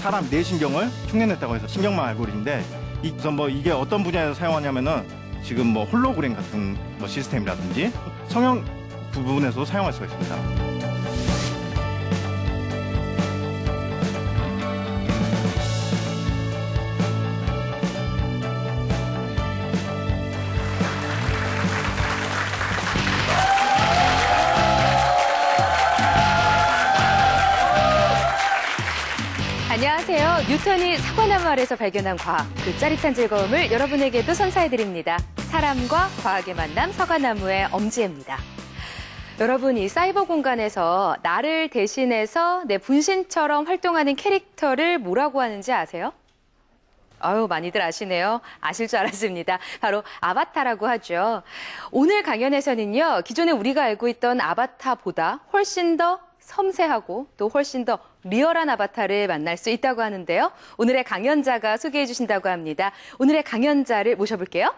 사람 뇌신경을 흉내냈다고 해서 신경망 알고리즘인데 이게 어떤 분야에서 사용하냐면은 지금 뭐 홀로그램 같은 뭐 시스템이라든지 성형 부분에서 사용할 수가 있습니다. 안녕하세요. 뉴턴이 사과나무 아래서 발견한 과학, 그 짜릿한 즐거움을 여러분에게도 선사해드립니다. 사람과 과학의 만남, 사과나무의 엄지혜입니다. 여러분, 이 사이버 공간에서 나를 대신해서 내 분신처럼 활동하는 캐릭터를 뭐라고 하는지 아세요? 아유, 많이들 아시네요. 아실 줄 알았습니다. 바로 아바타라고 하죠. 오늘 강연에서는요, 기존에 우리가 알고 있던 아바타보다 훨씬 더 섬세하고 또 훨씬 더 리얼한 아바타를 만날 수 있다고 하는데요. 오늘의 강연자가 소개해 주신다고 합니다. 오늘의 강연자를 모셔볼게요.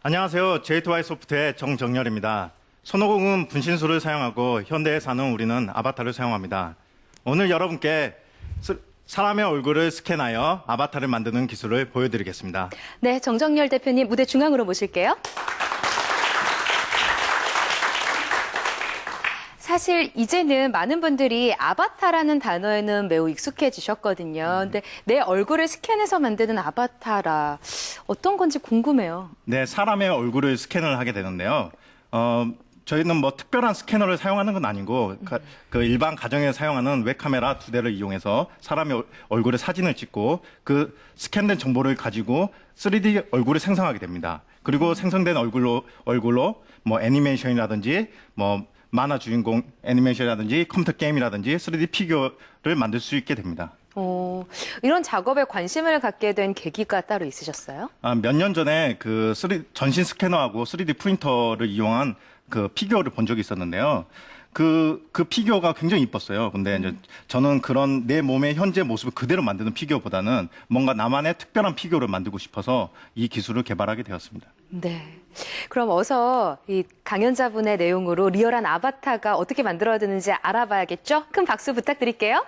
안녕하세요. J2Y 소프트의 정정열입니다. 손오공은 분신술을 사용하고 현대에 사는 우리는 아바타를 사용합니다. 오늘 여러분께 사람의 얼굴을 스캔하여 아바타를 만드는 기술을 보여드리겠습니다. 네, 정정열 대표님 무대 중앙으로 모실게요. 사실 이제는 많은 분들이 아바타라는 단어에는 매우 익숙해지셨거든요. 근데 내 얼굴을 스캔해서 만드는 아바타라 어떤 건지 궁금해요. 네, 사람의 얼굴을 스캔을 하게 되는데요. 저희는 뭐 특별한 스캐너를 사용하는 건 아니고 그 일반 가정에 사용하는 웹카메라 2대를 이용해서 사람의 얼굴에 사진을 찍고 그 스캔된 정보를 가지고 3D 얼굴을 생성하게 됩니다. 그리고 생성된 얼굴로 뭐 애니메이션이라든지 뭐 만화 주인공 애니메이션이라든지 컴퓨터 게임이라든지 3D 피규어를 만들 수 있게 됩니다. 이런 작업에 관심을 갖게 된 계기가 따로 있으셨어요? 몇 년 전에 그 전신 스캐너하고 3D 프린터를 이용한 그 피규어를 본 적이 있었는데요. 그 피규어가 굉장히 이뻤어요. 근데 이제 저는 그런 내 몸의 현재 모습을 그대로 만드는 피규어보다는 뭔가 나만의 특별한 피규어를 만들고 싶어서 이 기술을 개발하게 되었습니다. 네. 그럼 어서 이 강연자분의 내용으로 리얼한 아바타가 어떻게 만들어지는지 알아봐야겠죠? 큰 박수 부탁드릴게요.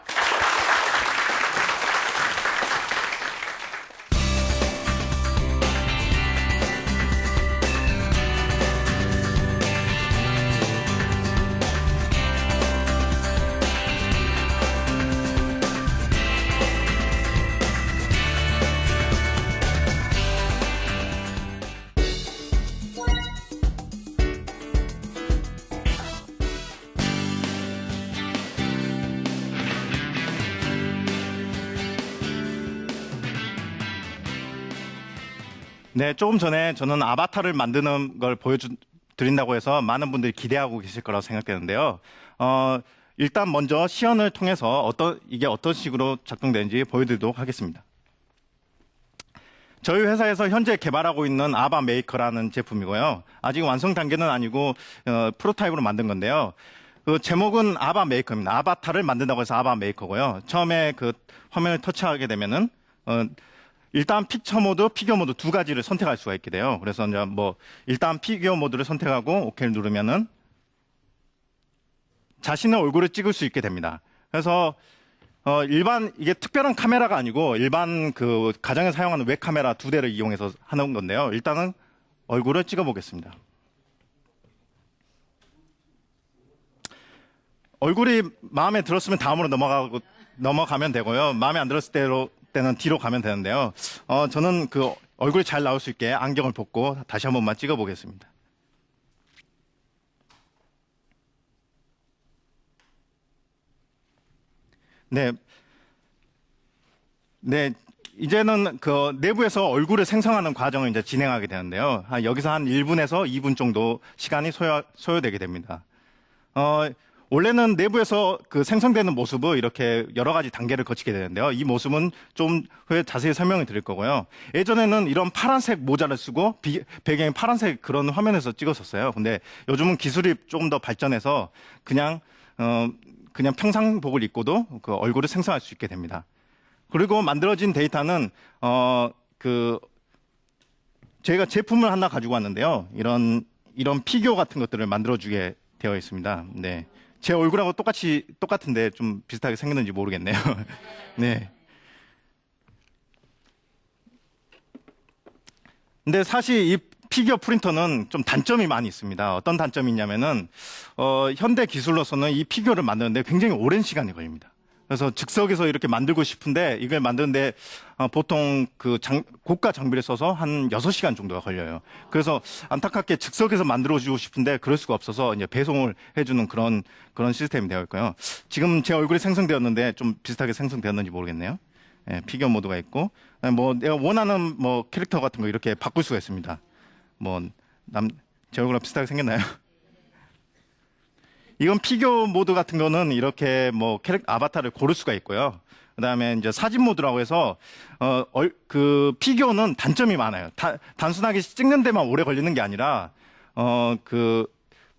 네, 조금 전에 저는 아바타를 만드는 걸 보여드린다고 해서 많은 분들이 기대하고 계실 거라고 생각되는데요. 일단 먼저 시연을 통해서 이게 어떤 식으로 작동되는지 보여드리도록 하겠습니다. 저희 회사에서 현재 개발하고 있는 아바 메이커라는 제품이고요. 아직 완성 단계는 아니고 프로타입으로 만든 건데요. 그 제목은 아바 메이커입니다. 아바타를 만든다고 해서 아바 메이커고요. 처음에 그 화면을 터치하게 되면은 일단 픽처 모드, 피규어 모드 두 가지를 선택할 수가 있게 돼요. 그래서 이제 뭐 일단 피규어 모드를 선택하고 오케이를 누르면은 자신의 얼굴을 찍을 수 있게 됩니다. 그래서 이게 특별한 카메라가 아니고 일반 그 가정에 사용하는 웹카메라 2대를 이용해서 하는 건데요. 일단은 얼굴을 찍어 보겠습니다. 얼굴이 마음에 들었으면 다음으로 넘어가면 되고요. 마음에 안 들었을 때는 뒤로 가면 되는데요. 저는 그 얼굴이 잘 나올 수 있게 안경을 벗고 다시 한 번만 찍어 보겠습니다. 네, 이제는 그 내부에서 얼굴을 생성하는 과정을 이제 진행하게 되는데요. 여기서 한 1분에서 2분 정도 시간이 소요되게 됩니다. 원래는 내부에서 그 생성되는 모습을 이렇게 여러 가지 단계를 거치게 되는데요. 이 모습은 좀 후에 자세히 설명을 드릴 거고요. 예전에는 이런 파란색 모자를 쓰고 배경이 파란색 그런 화면에서 찍었었어요. 근데 요즘은 기술이 조금 더 발전해서 그냥 평상복을 입고도 그 얼굴을 생성할 수 있게 됩니다. 그리고 만들어진 데이터는 저희가 제품을 하나 가지고 왔는데요. 이런 피규어 같은 것들을 만들어주게 되어 있습니다. 네. 제 얼굴하고 똑같은데 좀 비슷하게 생겼는지 모르겠네요. 네. 근데 사실 이 피규어 프린터는 좀 단점이 많이 있습니다. 어떤 단점이 있냐면은, 현대 기술로서는 이 피규어를 만드는데 굉장히 오랜 시간이 걸립니다. 그래서 즉석에서 이렇게 만들고 싶은데 이걸 만드는데 보통 고가 장비를 써서 한 6시간 정도가 걸려요. 그래서 안타깝게 즉석에서 만들어주고 싶은데 그럴 수가 없어서 이제 배송을 해주는 그런 시스템이 되어 있고요. 지금 제 얼굴이 생성되었는데 좀 비슷하게 생성되었는지 모르겠네요. 예, 피규어 모드가 있고, 뭐 내가 원하는 뭐 캐릭터 같은 거 이렇게 바꿀 수가 있습니다. 제 얼굴이랑 비슷하게 생겼나요? 이건 피규어 모드 같은 거는 이렇게 뭐 아바타를 고를 수가 있고요. 그다음에 이제 사진 모드라고 해서 그 피규어는 단점이 많아요. 단순하게 찍는 데만 오래 걸리는 게 아니라 그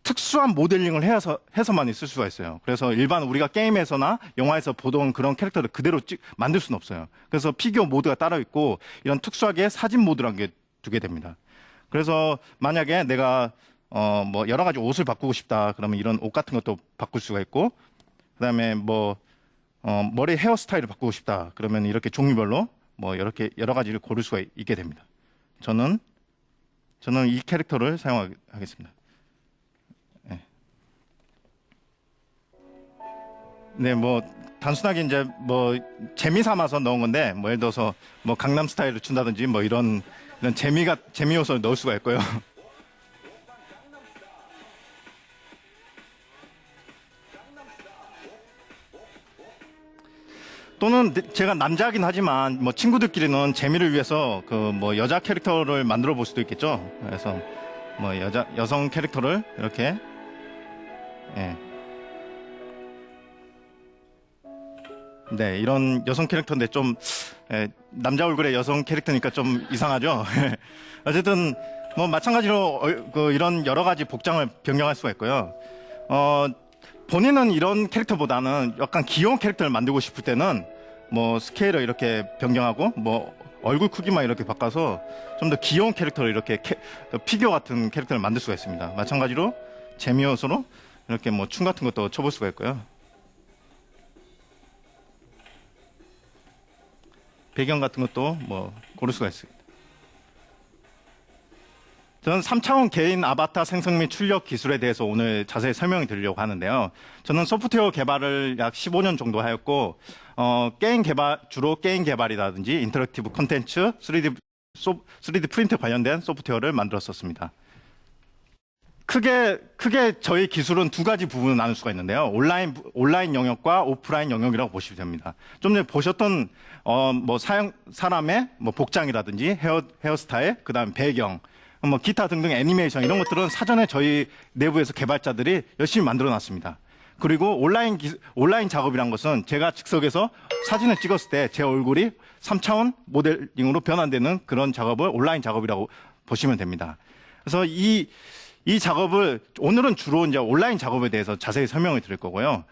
특수한 모델링을 해서만 있을 수가 있어요. 그래서 일반 우리가 게임에서나 영화에서 보던 그런 캐릭터를 그대로 만들 수는 없어요. 그래서 피규어 모드가 따로 있고 이런 특수하게 사진 모드라는 게 두게 됩니다. 그래서 만약에 내가 뭐 여러 가지 옷을 바꾸고 싶다 그러면 이런 옷 같은 것도 바꿀 수가 있고, 그다음에 뭐 머리 헤어스타일을 바꾸고 싶다 그러면 이렇게 종류별로 뭐 이렇게 여러 가지를 고를 수가 있게 됩니다. 저는 이 캐릭터를 사용하겠습니다. 네, 뭐 단순하게 이제 뭐 재미 삼아서 넣은 건데, 뭐 예를 들어서 뭐 강남 스타일을 준다든지 뭐 이런 재미 요소를 넣을 수가 있고요. 또는 제가 남자긴 하지만 뭐 친구들끼리는 재미를 위해서 그 뭐 여자 캐릭터를 만들어 볼 수도 있겠죠. 그래서 뭐 여성 캐릭터를 이렇게, 예. 네, 이런 여성 캐릭터인데 좀 남자 얼굴의 여성 캐릭터니까 좀 이상하죠. 어쨌든 뭐 마찬가지로 이런 여러 가지 복장을 변경할 수가 있고요. 본인은 이런 캐릭터보다는 약간 귀여운 캐릭터를 만들고 싶을 때는 뭐 스케일을 이렇게 변경하고 뭐 얼굴 크기만 이렇게 바꿔서 좀 더 귀여운 캐릭터를 이렇게 피규어 같은 캐릭터를 만들 수가 있습니다. 마찬가지로 재미 요소로 이렇게 뭐 춤 같은 것도 쳐볼 수가 있고요. 배경 같은 것도 뭐 고를 수가 있습니다. 저는 3차원 개인 아바타 생성 및 출력 기술에 대해서 오늘 자세히 설명을 드리려고 하는데요. 저는 소프트웨어 개발을 약 15년 정도 하였고, 주로 게임 개발이라든지 인터랙티브 콘텐츠, 3D 프린트 관련된 소프트웨어를 만들었었습니다. 크게 저희 기술은 두 가지 부분을 나눌 수가 있는데요. 온라인 영역과 오프라인 영역이라고 보시면 됩니다. 좀 전에 보셨던 뭐 사람의 뭐 복장이라든지 헤어스타일, 그다음 배경, 뭐 기타 등등 애니메이션 이런 것들은 사전에 저희 내부에서 개발자들이 열심히 만들어 놨습니다. 그리고 온라인 작업이란 것은 제가 즉석에서 사진을 찍었을 때 제 얼굴이 3차원 모델링으로 변환되는 그런 작업을 온라인 작업이라고 보시면 됩니다. 그래서 이 작업을 오늘은 주로 이제 온라인 작업에 대해서 자세히 설명을 드릴 거고요.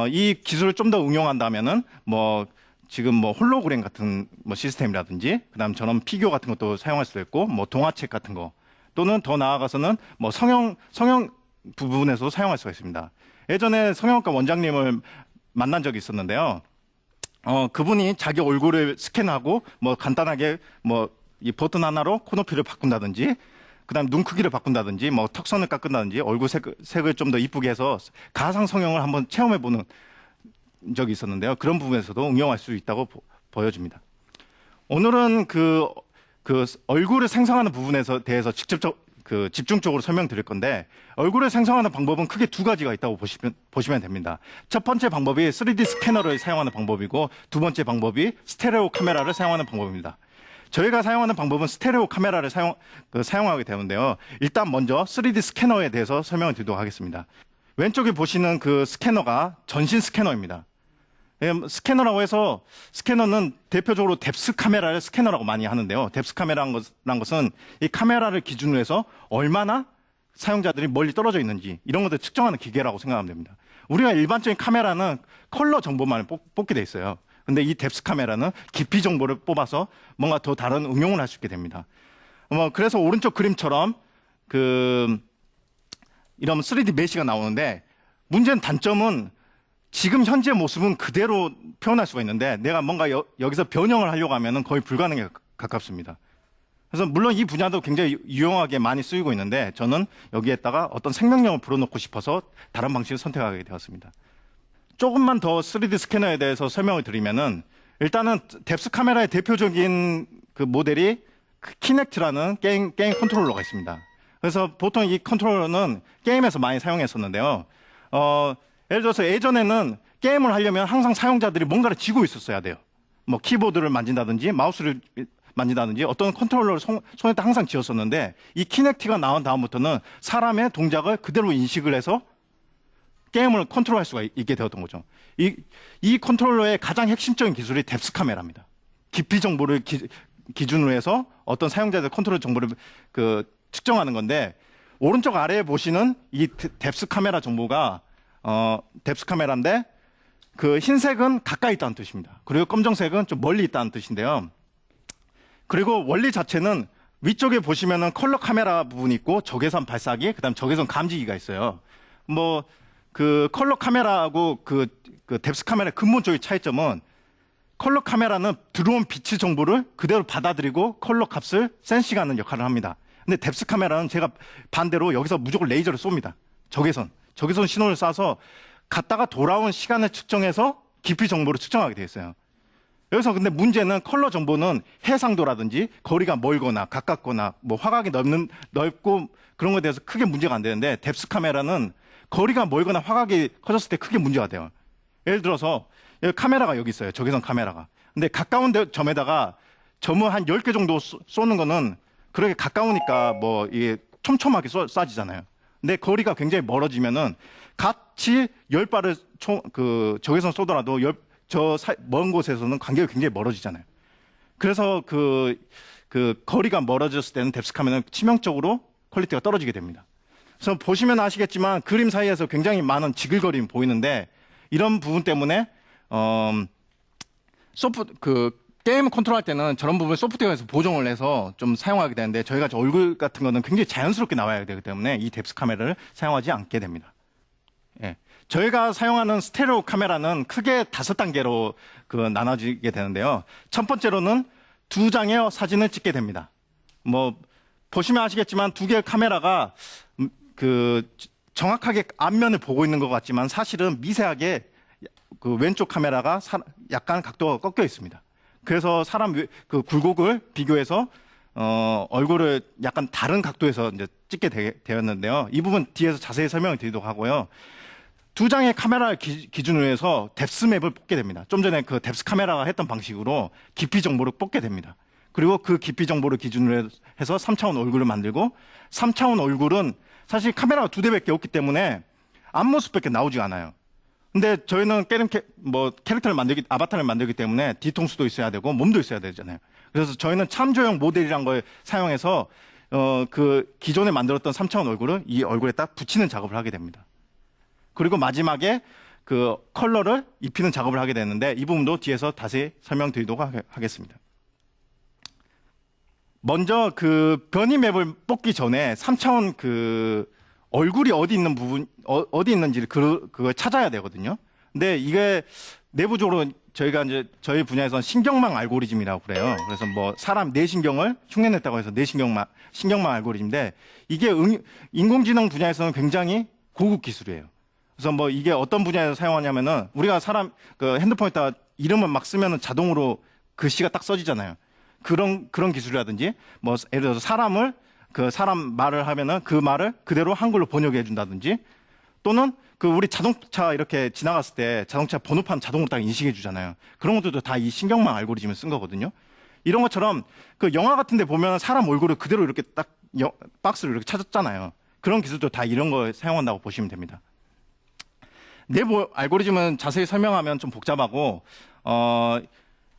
이 기술을 좀 더 응용한다면은 뭐 지금 뭐 홀로그램 같은 뭐 시스템이라든지 그다음 저런 피규어 같은 것도 사용할 수도 있고 뭐 동화책 같은 거 또는 더 나아가서는 뭐 성형 부분에서 사용할 수가 있습니다. 예전에 성형외과 원장님을 만난 적이 있었는데요. 그분이 자기 얼굴을 스캔하고 뭐 간단하게 뭐 이 버튼 하나로 코높이를 바꾼다든지 그다음 눈 크기를 바꾼다든지 뭐 턱선을 깎는다든지 얼굴 색을 좀 더 이쁘게 해서 가상 성형을 한번 체험해 보는 적이 있었는데요. 그런 부분에서도 응용할 수 있다고 보여집니다. 오늘은 그 얼굴을 생성하는 부분에서 대해서 집중적으로 설명드릴 건데, 얼굴을 생성하는 방법은 크게 두 가지가 있다고 보시면 됩니다. 첫 번째 방법이 3D 스캐너를 사용하는 방법이고, 두 번째 방법이 스테레오 카메라를 사용하는 방법입니다. 저희가 사용하는 방법은 스테레오 카메라를 사용하게 되는데요. 일단 먼저 3D 스캐너에 대해서 설명을 드리도록 하겠습니다. 왼쪽에 보시는 그 스캐너가 전신 스캐너입니다. 스캐너라고 해서 스캐너는 대표적으로 뎁스 카메라를 스캐너라고 많이 하는데요. 뎁스 카메라란 것은 이 카메라를 기준으로 해서 얼마나 사용자들이 멀리 떨어져 있는지 이런 것들 측정하는 기계라고 생각하면 됩니다. 우리가 일반적인 카메라는 컬러 정보만 뽑게 돼 있어요. 근데 이 뎁스 카메라는 깊이 정보를 뽑아서 뭔가 더 다른 응용을 할 수 있게 됩니다. 그래서 오른쪽 그림처럼 이런 3D 메시가 나오는데 문제는 단점은 지금 현재 모습은 그대로 표현할 수가 있는데 내가 뭔가 여기서 변형을 하려고 하면은 거의 불가능에 가깝습니다. 그래서 물론 이 분야도 굉장히 유용하게 많이 쓰이고 있는데 저는 여기에다가 어떤 생명력을 불어넣고 싶어서 다른 방식을 선택하게 되었습니다. 조금만 더 3D 스캐너에 대해서 설명을 드리면은 일단은 뎁스 카메라의 대표적인 그 모델이 키넥트라는 게임 컨트롤러가 있습니다. 그래서 보통 이 컨트롤러는 게임에서 많이 사용했었는데요. 예를 들어서 예전에는 게임을 하려면 항상 사용자들이 뭔가를 쥐고 있었어야 돼요. 뭐 키보드를 만진다든지 마우스를 만진다든지 어떤 컨트롤러를 손에다 항상 쥐었었는데 이 키넥트가 나온 다음부터는 사람의 동작을 그대로 인식을 해서 게임을 컨트롤할 수가 있게 되었던 거죠. 이 컨트롤러의 가장 핵심적인 기술이 뎁스 카메라입니다. 깊이 정보를 기준으로 해서 어떤 사용자들 컨트롤 정보를 측정하는 건데 오른쪽 아래에 보시는 이 뎁스 카메라 정보가 뎁스 카메라인데 그 흰색은 가까이 있다는 뜻입니다. 그리고 검정색은 좀 멀리 있다는 뜻인데요. 그리고 원리 자체는 위쪽에 보시면은 컬러 카메라 부분이 있고 적외선 발사기, 그다음 적외선 감지기가 있어요. 뭐 그 컬러 카메라하고 그 뎁스 카메라의 근본적인 차이점은 컬러 카메라는 들어온 빛의 정보를 그대로 받아들이고 컬러 값을 센싱하는 역할을 합니다. 근데 뎁스 카메라는 제가 반대로 여기서 무조건 레이저를 쏩니다. 적외선 신호를 쏴서 갔다가 돌아온 시간을 측정해서 깊이 정보를 측정하게 되어 있어요. 여기서 근데 문제는 컬러 정보는 해상도라든지 거리가 멀거나 가깝거나 뭐 화각이 넓고 그런 거에 대해서 크게 문제가 안 되는데 뎁스 카메라는 거리가 멀거나 화각이 커졌을 때 크게 문제가 돼요. 예를 들어서 여기 카메라가 여기 있어요. 적외선 카메라가. 근데 가까운 점에다가 점을 한 10개 정도 쏘는 거는 그렇게 가까우니까 뭐 이게 촘촘하게 쏴지잖아요. 근데 거리가 굉장히 멀어지면은 같이 10발을 적외선 쏘더라도 먼 곳에서는 간격이 굉장히 멀어지잖아요. 그래서 그 거리가 멀어졌을 때는 뎁스 카메라는 치명적으로 퀄리티가 떨어지게 됩니다. 그래서 보시면 아시겠지만 그림 사이에서 굉장히 많은 지글거림이 보이는데 이런 부분 때문에 게임 컨트롤할 때는 저런 부분을 소프트웨어에서 보정을 해서 좀 사용하게 되는데 저희가 얼굴 같은 거는 굉장히 자연스럽게 나와야 되기 때문에 이 뎁스 카메라를 사용하지 않게 됩니다. 예. 저희가 사용하는 스테레오 카메라는 크게 5단계로 나눠지게 되는데요. 첫 번째로는 2장의 사진을 찍게 됩니다. 뭐 보시면 아시겠지만 2개의 카메라가 정확하게 앞면을 보고 있는 것 같지만 사실은 미세하게 그 왼쪽 카메라가 약간 각도가 꺾여 있습니다. 그래서 사람 굴곡을 비교해서 얼굴을 약간 다른 각도에서 이제 찍게 되었는데요. 이 부분 뒤에서 자세히 설명을 드리도록 하고요. 2장의 카메라를 기준으로 해서 뎁스 맵을 뽑게 됩니다. 좀 전에 그 뎁스 카메라가 했던 방식으로 깊이 정보를 뽑게 됩니다. 그리고 그 깊이 정보를 기준으로 해서 3차원 얼굴을 만들고 3차원 얼굴은 사실 카메라가 2대밖에 없기 때문에 앞모습밖에 나오지 않아요. 근데 저희는 캐릭터를 아바타를 만들기 때문에 뒤통수도 있어야 되고 몸도 있어야 되잖아요. 그래서 저희는 참조형 모델이란 걸 사용해서 그 기존에 만들었던 3차원 얼굴을 이 얼굴에 딱 붙이는 작업을 하게 됩니다. 그리고 마지막에 그 컬러를 입히는 작업을 하게 되는데 이 부분도 뒤에서 다시 설명드리도록 하겠습니다. 먼저 그 변이 맵을 뽑기 전에 3차원 얼굴이 어디 있는지를 그걸 찾아야 되거든요. 근데 이게 내부적으로 저희가 이제 저희 분야에서는 신경망 알고리즘이라고 그래요. 그래서 뭐 사람 뇌신경을 흉내냈다고 해서 신경망 알고리즘인데 이게 인공지능 분야에서는 굉장히 고급 기술이에요. 그래서 뭐 이게 어떤 분야에서 사용하냐면은 우리가 핸드폰에다가 이름을 막 쓰면은 자동으로 글씨가 딱 써지잖아요. 그런 기술이라든지 뭐 예를 들어서 사람 말을 하면은 그 말을 그대로 한글로 번역해 준다든지 또는 우리 자동차 이렇게 지나갔을 때 자동차 번호판 자동으로 딱 인식해 주잖아요. 그런 것들도 다 이 신경망 알고리즘을 쓴 거거든요. 이런 것처럼 영화 같은 데 보면 사람 얼굴을 그대로 이렇게 딱 박스를 이렇게 찾았잖아요. 그런 기술도 다 이런 걸 사용한다고 보시면 됩니다. 내부 알고리즘은 자세히 설명하면 좀 복잡하고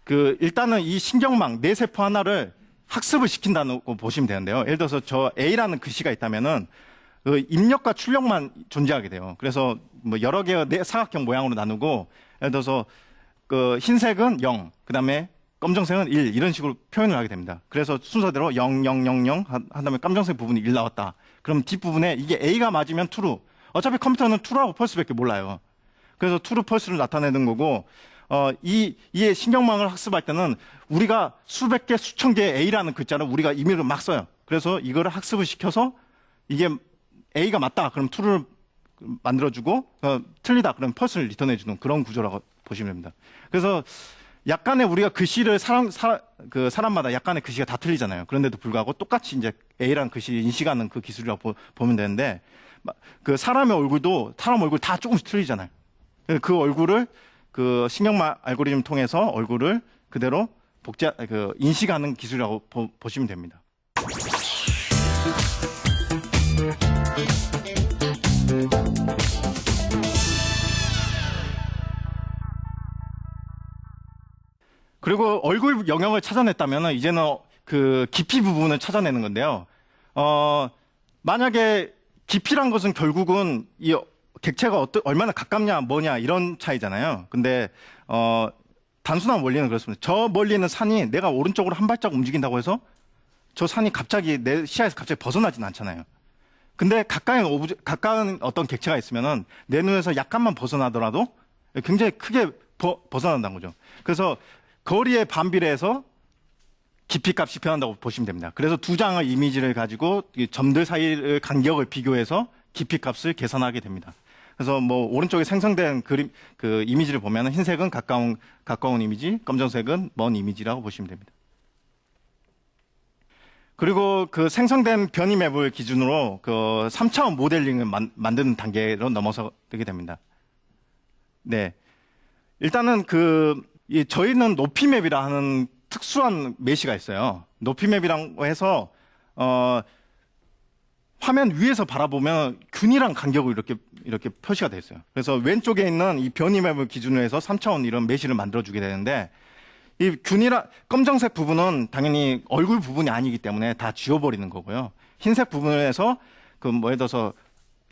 일단은 이 신경망 뇌세포 하나를 학습을 시킨다고 보시면 되는데요. 예를 들어서 저 A라는 글씨가 있다면은 입력과 출력만 존재하게 돼요. 그래서 뭐 여러 개의 사각형 모양으로 나누고 예를 들어서 흰색은 0, 그다음에 검정색은 1 이런 식으로 표현을 하게 됩니다. 그래서 순서대로 0, 0, 0, 0 한 다음에 검정색 부분이 1 나왔다. 그럼 뒷부분에 이게 A가 맞으면 true, 어차피 컴퓨터는 true하고 false밖에 몰라요. 그래서 true, false를 나타내는 거고, 이의 신경망을 학습할 때는 우리가 수백 개, 수천 개의 A라는 글자를 우리가 임의로 막 써요. 그래서 이거를 학습을 시켜서 이게 A가 맞다. 그럼 true를 만들어주고, 틀리다. 그럼 false를 리턴해주는 그런 구조라고 보시면 됩니다. 그래서 약간의 우리가 글씨를 사람마다 약간의 글씨가 다 틀리잖아요. 그런데도 불구하고 똑같이 이제 A라는 글씨를 인식하는 그 기술이라고 보면 되는데, 그 사람의 얼굴도 사람 얼굴 다 조금씩 틀리잖아요. 그 얼굴을 그 신경망 알고리즘 통해서 얼굴을 그대로 인식하는 기술이라고 보시면 됩니다. 그리고 얼굴 영역을 찾아냈다면 이제는 그 깊이 부분을 찾아내는 건데요. 만약에 깊이란 것은 결국은 이 객체가 얼마나 가깝냐, 뭐냐, 이런 차이잖아요. 근데, 단순한 원리는 그렇습니다. 저 멀리 있는 산이 내가 오른쪽으로 한 발자국 움직인다고 해서 저 산이 갑자기 내 시야에서 갑자기 벗어나진 않잖아요. 근데 가까운 어떤 객체가 있으면은 내 눈에서 약간만 벗어나더라도 굉장히 크게 벗어난다는 거죠. 그래서 거리에 반비례해서 깊이 값이 변한다고 보시면 됩니다. 그래서 두 장의 이미지를 가지고 이 점들 사이의 간격을 비교해서 깊이 값을 계산하게 됩니다. 그래서 뭐 오른쪽에 생성된 그 이미지를 보면 흰색은 가까운 이미지, 검정색은 먼 이미지라고 보시면 됩니다. 그리고 그 생성된 변이 맵을 기준으로 그 3차원 모델링을 만드는 단계로 넘어서게 됩니다. 네. 일단은 저희는 높이 맵이라 하는 특수한 메시가 있어요. 높이 맵이라고 해서, 화면 위에서 바라보면 균이랑 간격이 이렇게 표시가 되어 있어요. 그래서 왼쪽에 있는 이 변이 맵을 기준으로 해서 3차원 이런 메시를 만들어주게 되는데, 이 검정색 부분은 당연히 얼굴 부분이 아니기 때문에 다 지워버리는 거고요. 흰색 부분에서 예를 들어서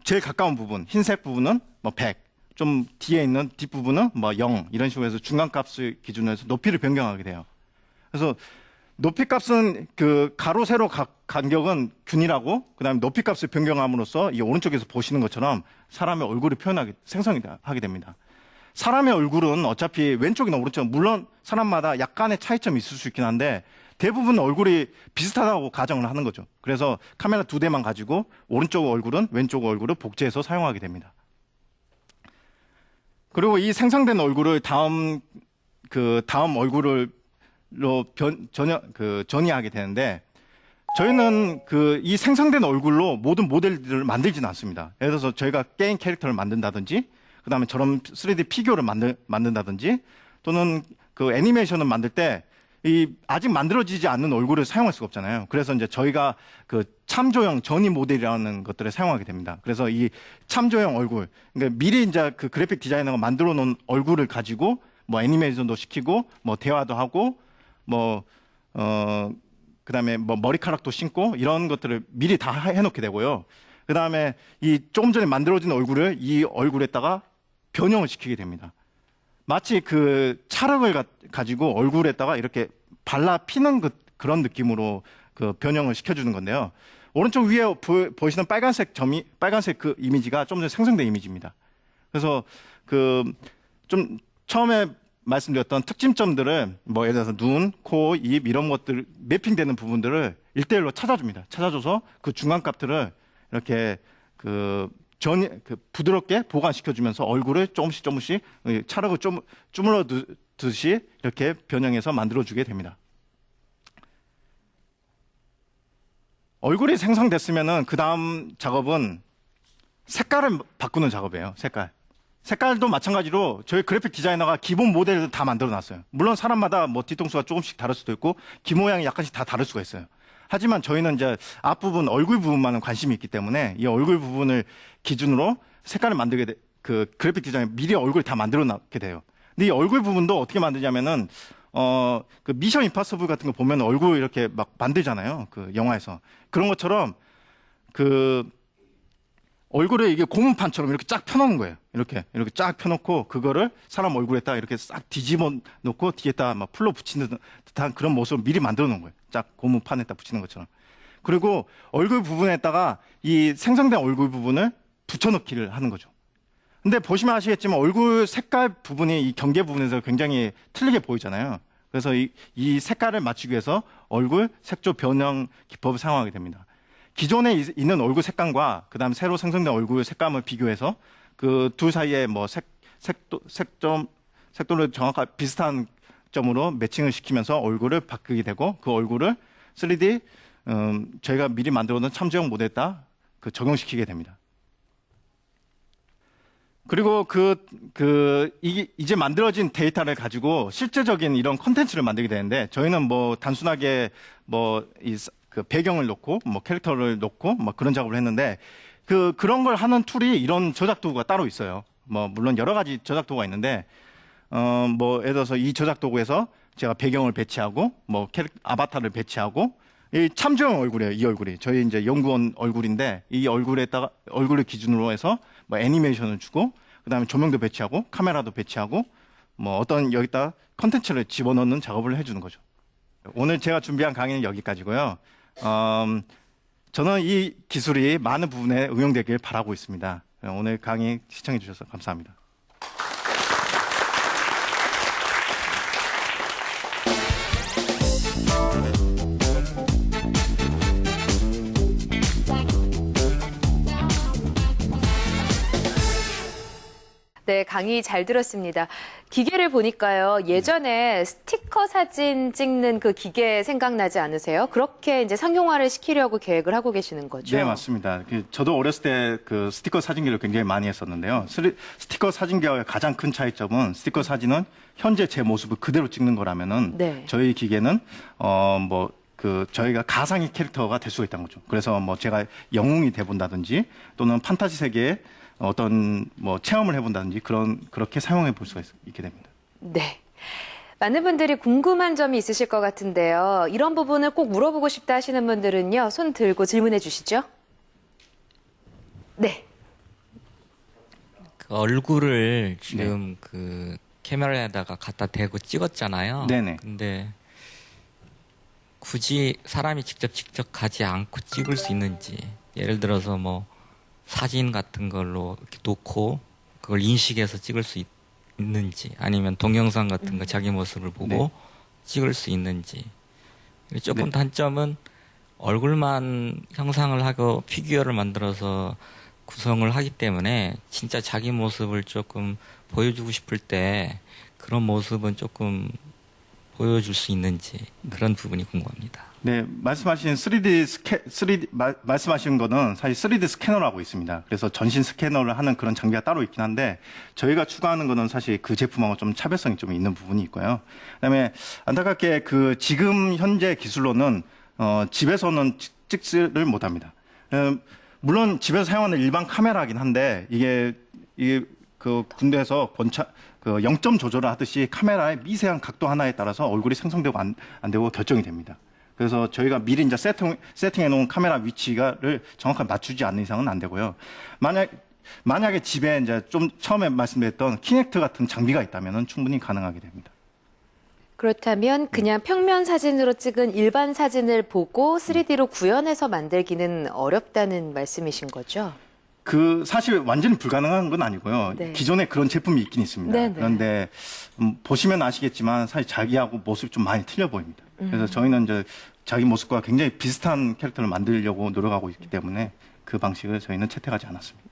제일 가까운 부분, 흰색 부분은 뭐 100, 좀 뒤에 있는 뒷부분은 뭐 0, 이런 식으로 해서 중간값을 기준으로 해서 높이를 변경하게 돼요. 그래서 높이 값은 그 가로, 세로 간격은 균이라고, 그 다음에 높이 값을 변경함으로써 이 오른쪽에서 보시는 것처럼 사람의 얼굴을 생성하게 됩니다. 사람의 얼굴은 어차피 왼쪽이나 오른쪽, 물론 사람마다 약간의 차이점이 있을 수 있긴 한데 대부분 얼굴이 비슷하다고 가정을 하는 거죠. 그래서 카메라 2대만 가지고 오른쪽 얼굴은 왼쪽 얼굴을 복제해서 사용하게 됩니다. 그리고 이 생성된 얼굴을 다음 얼굴로 전이하게 되는데, 저희는 이 생성된 얼굴로 모든 모델들을 만들지는 않습니다. 예를 들어서 저희가 게임 캐릭터를 만든다든지, 그 다음에 저런 3D 피규어를 만든다든지, 또는 그 애니메이션을 만들 때, 아직 만들어지지 않는 얼굴을 사용할 수가 없잖아요. 그래서 이제 저희가 그 참조형 전이 모델이라는 것들을 사용하게 됩니다. 그래서 이 참조형 얼굴, 그러니까 미리 이제 그 그래픽 디자이너가 만들어 놓은 얼굴을 가지고 뭐 애니메이션도 시키고, 뭐 대화도 하고, 그 다음에 뭐 머리카락도 심고, 이런 것들을 미리 다 해놓게 되고요. 그 다음에 이 조금 전에 만들어진 얼굴을 이 얼굴에다가 변형을 시키게 됩니다. 마치 그 찰흙을 가지고 얼굴에다가 이렇게 발라 피는 그런 느낌으로 그 변형을 시켜주는 건데요. 오른쪽 위에 보이시는 빨간색 그 이미지가 좀 전에 생성된 이미지입니다. 그래서 좀 처음에 말씀드렸던 특징점들을 뭐 예를 들어서 눈, 코, 입 이런 것들 매핑되는 부분들을 1대1로 찾아줍니다. 찾아줘서 그 중간값들을 이렇게 부드럽게 보관시켜주면서 얼굴을 조금씩 찰흙을 주물러듯이 이렇게 변형해서 만들어주게 됩니다. 얼굴이 생성됐으면은 그 다음 작업은 색깔을 바꾸는 작업이에요. 색깔도 마찬가지로 저희 그래픽 디자이너가 기본 모델을 다 만들어 놨어요. 물론 사람마다 뭐 뒤통수가 조금씩 다를 수도 있고 귀 모양이 약간씩 다 다를 수가 있어요. 하지만 저희는 이제 앞부분, 얼굴 부분만은 관심이 있기 때문에 이 얼굴 부분을 기준으로 색깔을 만들게 그 그래픽 디자이너 미리 얼굴을 다 만들어 놨게 돼요. 근데 이 얼굴 부분도 어떻게 만드냐면은 그 미션 임파서블 같은 거 보면 얼굴 이렇게 막 만들잖아요. 그 영화에서. 그런 것처럼 얼굴을 이게 고무판처럼 이렇게 쫙 펴놓는 거예요. 이렇게 쫙 펴놓고 그거를 사람 얼굴에다 이렇게 싹 뒤집어 놓고 뒤에다 막 풀로 붙이는 듯한 그런 모습을 미리 만들어 놓은 거예요. 쫙 고무판에다 붙이는 것처럼. 그리고 얼굴 부분에다가 이 생성된 얼굴 부분을 붙여넣기를 하는 거죠. 근데 보시면 아시겠지만 얼굴 색깔 부분이 이 경계 부분에서 굉장히 틀리게 보이잖아요. 그래서 이 색깔을 맞추기 위해서 얼굴 색조 변형 기법을 사용하게 됩니다. 기존에 있는 얼굴 색감과 그다음에 새로 생성된 얼굴 색감을 비교해서 그 둘 사이에 뭐 색도를 정확하게 비슷한 점으로 매칭을 시키면서 얼굴을 바꾸게 되고 그 얼굴을 3D 저희가 미리 만들어 놓은 참조형 모델에다 적용시키게 됩니다. 그리고 이제 만들어진 데이터를 가지고 실제적인 이런 콘텐츠를 만들게 되는데 저희는 뭐 단순하게 그 배경을 놓고 뭐 캐릭터를 놓고 뭐 그런 작업을 했는데 그런 걸 하는 툴이 이런 저작 도구가 따로 있어요. 뭐 물론 여러 가지 저작 도구가 있는데 뭐 예를 들어서 이 저작 도구에서 제가 배경을 배치하고 뭐 아바타를 배치하고 이 참조형 얼굴이에요. 이 얼굴이 저희 이제 연구원 얼굴인데 이 얼굴을 기준으로 해서 뭐 애니메이션을 주고 그다음에 조명도 배치하고 카메라도 배치하고 뭐 어떤 여기다 컨텐츠를 집어넣는 작업을 해주는 거죠. 오늘 제가 준비한 강의는 여기까지고요. 저는 이 기술이 많은 부분에 응용되길 바라고 있습니다. 오늘 강의 시청해 주셔서 감사합니다. 네, 강의 잘 들었습니다. 기계를 보니까요, 예전에 스티커 사진 찍는 그 기계 생각나지 않으세요? 그렇게 이제 상용화를 시키려고 계획을 하고 계시는 거죠? 네, 맞습니다. 저도 어렸을 때 그 스티커 사진기를 굉장히 많이 했었는데요. 스티커 사진기와의 가장 큰 차이점은 스티커 사진은 현재 제 모습을 그대로 찍는 거라면은 네. 저희 기계는 저희가 가상의 캐릭터가 될 수가 있다는 거죠. 그래서 뭐 제가 영웅이 돼본다든지 또는 판타지 세계에 어떤 뭐 체험을 해본다든지 그렇게 사용해 볼 수가 있게 됩니다. 네. 많은 분들이 궁금한 점이 있으실 것 같은데요. 이런 부분을 꼭 물어보고 싶다 하시는 분들은요, 손 들고 질문해 주시죠. 네. 그 얼굴을 지금 그 카메라에다가 갖다 대고 찍었잖아요. 네네. 근데 굳이 사람이 직접 가지 않고 찍을 수 있는지, 예를 들어서 뭐 사진 같은 걸로 이렇게 놓고 그걸 인식해서 찍을 수 있는지, 아니면 동영상 같은 거 자기 모습을 보고 네. 찍을 수 있는지. 조금 네. 단점은 얼굴만 형상을 하고 피규어를 만들어서 구성을 하기 때문에 진짜 자기 모습을 조금 보여주고 싶을 때 그런 모습은 조금 보여줄 수 있는지 그런 부분이 궁금합니다. 네, 말씀하신 말씀하신 거는 사실 3D 스캐너라고 있습니다. 그래서 전신 스캐너를 하는 그런 장비가 따로 있긴 한데 저희가 추가하는 거는 사실 그 제품하고 좀 차별성이 좀 있는 부분이 있고요. 그다음에 안타깝게 지금 현재 기술로는 집에서는 찍지를 못합니다. 물론 집에서 사용하는 일반 카메라긴 한데 이게 그 군대에서 그 0점 조절을 하듯이 카메라의 미세한 각도 하나에 따라서 얼굴이 생성되고 안 되고 결정이 됩니다. 그래서 저희가 미리 이제 세팅해 놓은 카메라 위치를 정확하게 맞추지 않는 이상은 안 되고요. 만약에 집에 이제 좀 처음에 말씀드렸던 키넥트 같은 장비가 있다면 충분히 가능하게 됩니다. 그렇다면 그냥 평면 사진으로 찍은 일반 사진을 보고 3D로 구현해서 만들기는 어렵다는 말씀이신 거죠? 사실 완전히 불가능한 건 아니고요. 네. 기존에 그런 제품이 있긴 있습니다. 네네. 그런데 보시면 아시겠지만 사실 자기하고 모습이 좀 많이 틀려 보입니다. 그래서 저희는 이제 자기 모습과 굉장히 비슷한 캐릭터를 만들려고 노력하고 있기 때문에 그 방식을 저희는 채택하지 않았습니다.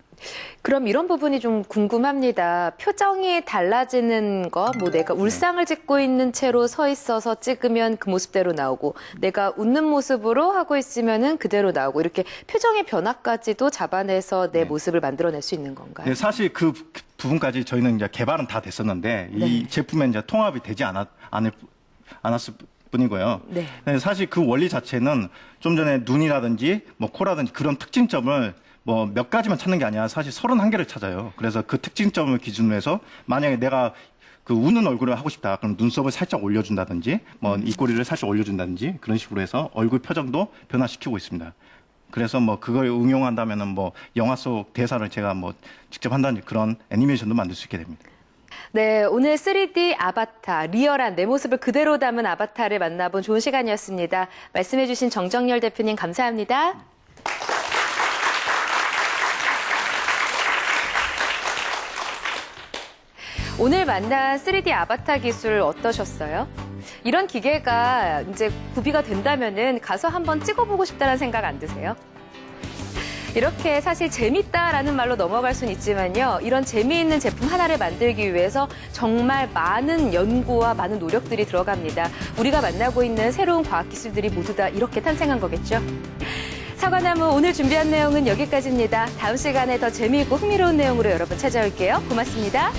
그럼 이런 부분이 좀 궁금합니다. 표정이 달라지는 거, 뭐 내가 울상을 짓고 있는 채로 서 있어서 찍으면 그 모습대로 나오고, 내가 웃는 모습으로 하고 있으면은 그대로 나오고, 이렇게 표정의 변화까지도 잡아내서 내 네. 모습을 만들어낼 수 있는 건가요? 네, 사실 그 부분까지 저희는 이제 개발은 다 됐었는데 이 제품에 이제 통합이 되지 않았을 뿐이고요. 네. 사실 그 원리 자체는 좀 전에 눈이라든지 뭐 코라든지 그런 특징점을 뭐 몇 가지만 찾는 게 아니라 사실 31개를 찾아요. 그래서 그 특징점을 기준으로 해서 만약에 내가 그 웃는 얼굴을 하고 싶다. 그럼 눈썹을 살짝 올려준다든지 뭐 입꼬리를 살짝 올려준다든지 그런 식으로 해서 얼굴 표정도 변화시키고 있습니다. 그래서 뭐 그걸 응용한다면은 뭐 영화 속 대사를 제가 뭐 직접 한다든지 그런 애니메이션도 만들 수 있게 됩니다. 네, 오늘 3D 아바타, 리얼한 내 모습을 그대로 담은 아바타를 만나본 좋은 시간이었습니다. 말씀해주신 정정열 대표님 감사합니다. 오늘 만난 3D 아바타 기술 어떠셨어요? 이런 기계가 이제 구비가 된다면은 가서 한번 찍어보고 싶다는 생각 안 드세요? 이렇게 사실 재밌다라는 말로 넘어갈 수는 있지만요. 이런 재미있는 제품 하나를 만들기 위해서 정말 많은 연구와 많은 노력들이 들어갑니다. 우리가 만나고 있는 새로운 과학기술들이 모두 다 이렇게 탄생한 거겠죠. 사과나무 오늘 준비한 내용은 여기까지입니다. 다음 시간에 더 재미있고 흥미로운 내용으로 여러분 찾아올게요. 고맙습니다.